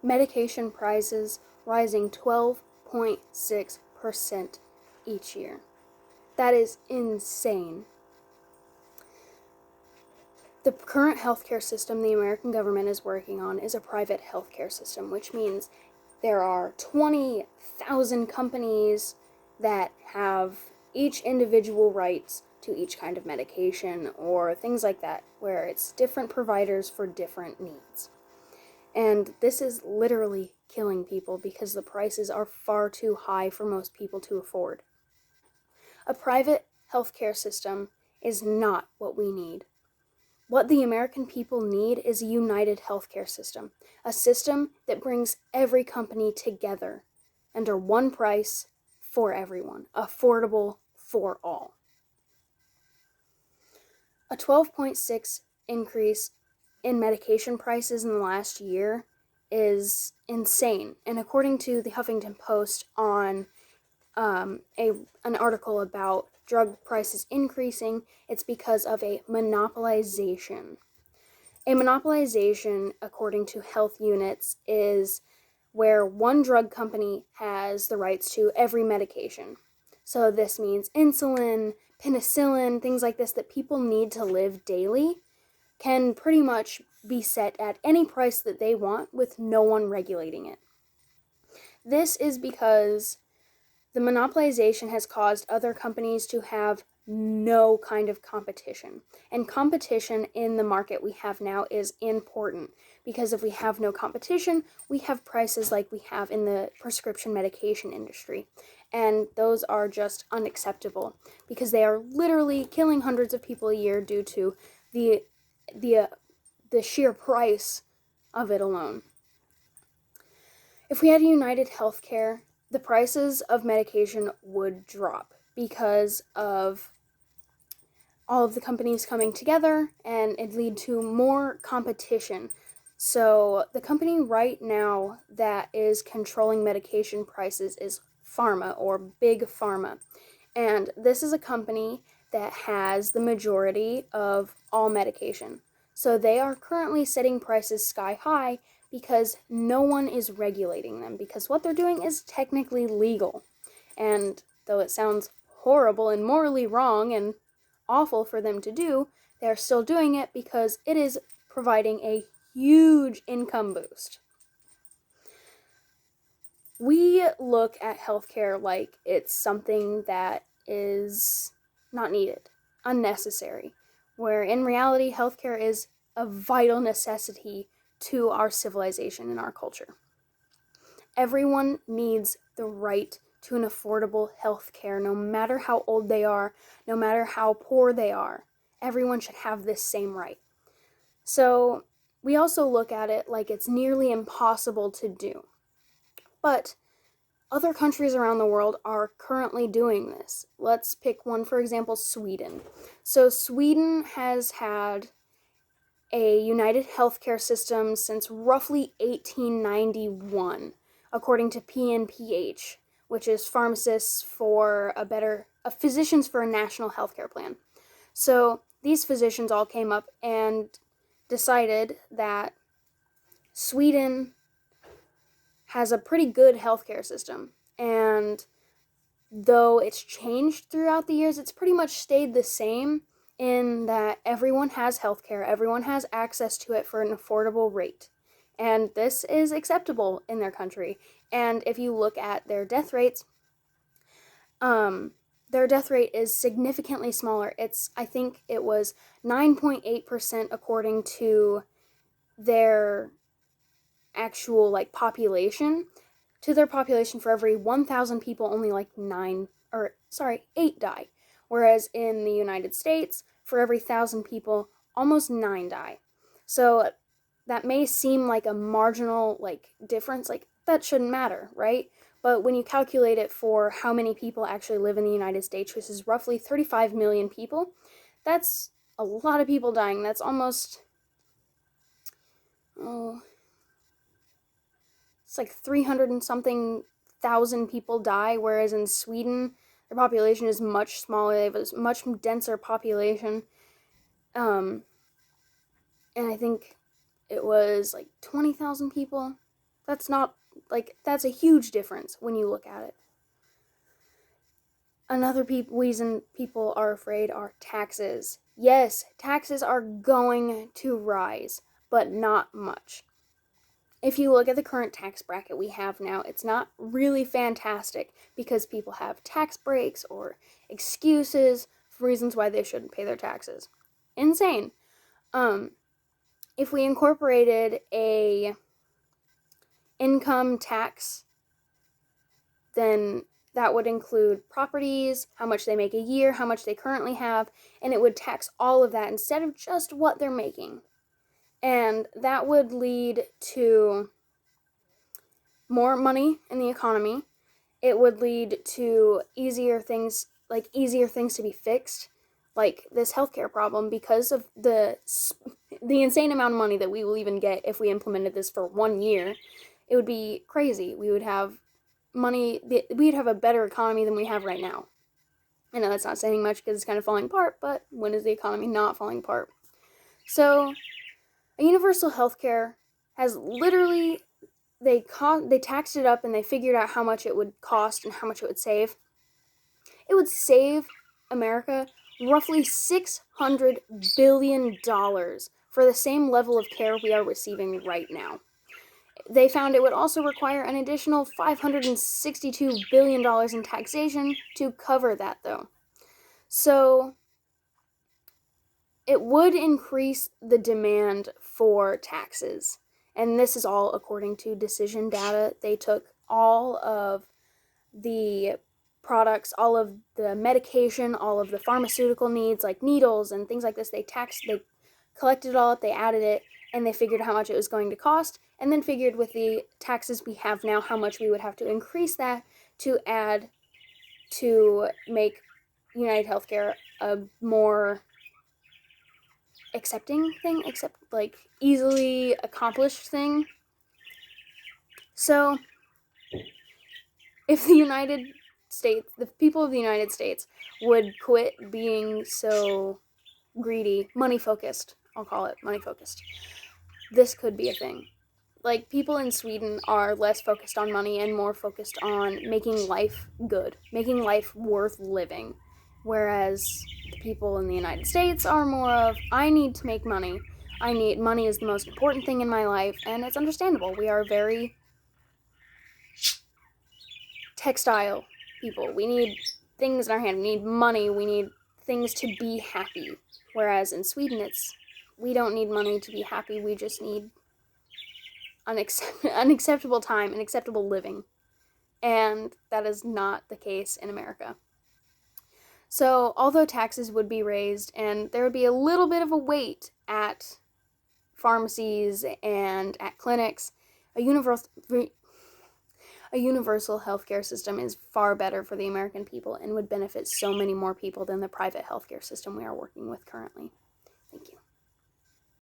medication prices rising 12.6% each year. That is insane. The current healthcare system the American government is working on is a private healthcare system, which means there are 20,000 companies that have each individual rights to each kind of medication or things like that, where it's different providers for different needs. And this is literally killing people because the prices are far too high for most people to afford. A private healthcare system is not what we need. What the American people need is a united healthcare system, a system that brings every company together under one price for everyone, affordable for all. A 12.6 increase in medication prices in the last year is insane. And according to the Huffington Post on an article about drug prices increasing, it's because of a monopolization. A monopolization, according to health units, is where one drug company has the rights to every medication. So this means insulin, penicillin, things like this that people need to live daily can pretty much be set at any price that they want with no one regulating it. This is because the monopolization has caused other companies to have no kind of competition. And competition in the market we have now is important because if we have no competition, we have prices like we have in the prescription medication industry. And those are just unacceptable because they are literally killing hundreds of people a year due to the sheer price of it alone. If we had united healthcare, the prices of medication would drop because of all of the companies coming together, and it'd lead to more competition. So the company right now that is controlling medication prices is Pharma, or Big Pharma. And this is a company that has the majority of all medication. So they are currently setting prices sky high because no one is regulating them, because what they're doing is technically legal. And though it sounds horrible and morally wrong and awful for them to do, they're still doing it because it is providing a huge income boost. We look at healthcare like it's something that is not needed, unnecessary, where in reality, healthcare is a vital necessity to our civilization and our culture. Everyone needs the right to an affordable health care, no matter how old they are, no matter how poor they are. Everyone should have this same right. So we also look at it like it's nearly impossible to do. But other countries around the world are currently doing this. Let's pick one, for example, Sweden. So Sweden has had a united healthcare system since roughly 1891, according to PNPH, which is Pharmacists for Physicians for a National Healthcare Plan. So these physicians all came up and decided that Sweden has a pretty good healthcare system, and though it's changed throughout the years, it's pretty much stayed the same in that everyone has healthcare, everyone has access to it for an affordable rate. And this is acceptable in their country. And if you look at their death rates, their death rate is significantly smaller. I think it was 9.8% according to their actual population. To their population, for every 1,000 people, only 8 die. Whereas in the United States, for every 1,000 people, almost 9 die. So that may seem like a marginal difference, that shouldn't matter, right? But when you calculate it for how many people actually live in the United States, which is roughly 35 million people, that's a lot of people dying. That's almost, it's like 300 and something thousand people die, whereas in Sweden, their population is much smaller. They have a much denser population. And I think it was 20,000 people That's not, like, that's a huge difference when you look at it. Another reason people are afraid are taxes. Yes, taxes are going to rise, but not much. If you look at the current tax bracket we have now, it's not really fantastic because people have tax breaks or excuses for reasons why they shouldn't pay their taxes. Insane. If we incorporated a income tax, then that would include properties, how much they make a year, how much they currently have, and it would tax all of that instead of just what they're making. And that would lead to more money in the economy. It would lead to easier things to be fixed, like this healthcare problem, because of the insane amount of money that we will even get if we implemented this for 1 year. It would be crazy. We would have money, we'd have a better economy than we have right now. I know that's not saying much because it's kind of falling apart, but when is the economy not falling apart? So, a universal healthcare has literally, they taxed it up and they figured out how much it would cost and how much it would save. It would save America roughly $600 billion for the same level of care we are receiving right now. They found it would also require an additional $562 billion in taxation to cover that, though. So it would increase the demand for taxes. And this is all according to decision data. They took all of the products, all of the medication, all of the pharmaceutical needs like needles and things like this. They collected it all up, they added it, and they figured how much it was going to cost, and then figured with the taxes we have now how much we would have to increase that to add to make United Healthcare a more accepting thing, easily accomplished thing. So if the people of the United States would quit being so greedy, money focused, I'll call it money focused, this could be a thing. Like, people in Sweden are less focused on money and more focused on making life good, making life worth living. Whereas the people in the United States are more of, I need to make money. Money is the most important thing in my life, and it's understandable. We are very textile people. We need things in our hand. We need money. We need things to be happy. Whereas in Sweden, we don't need money to be happy. We just need unacceptable time and acceptable living. And that is not the case in America. So, although taxes would be raised and there would be a little bit of a wait at pharmacies and at clinics, a universal healthcare system is far better for the American people and would benefit so many more people than the private healthcare system we are working with currently.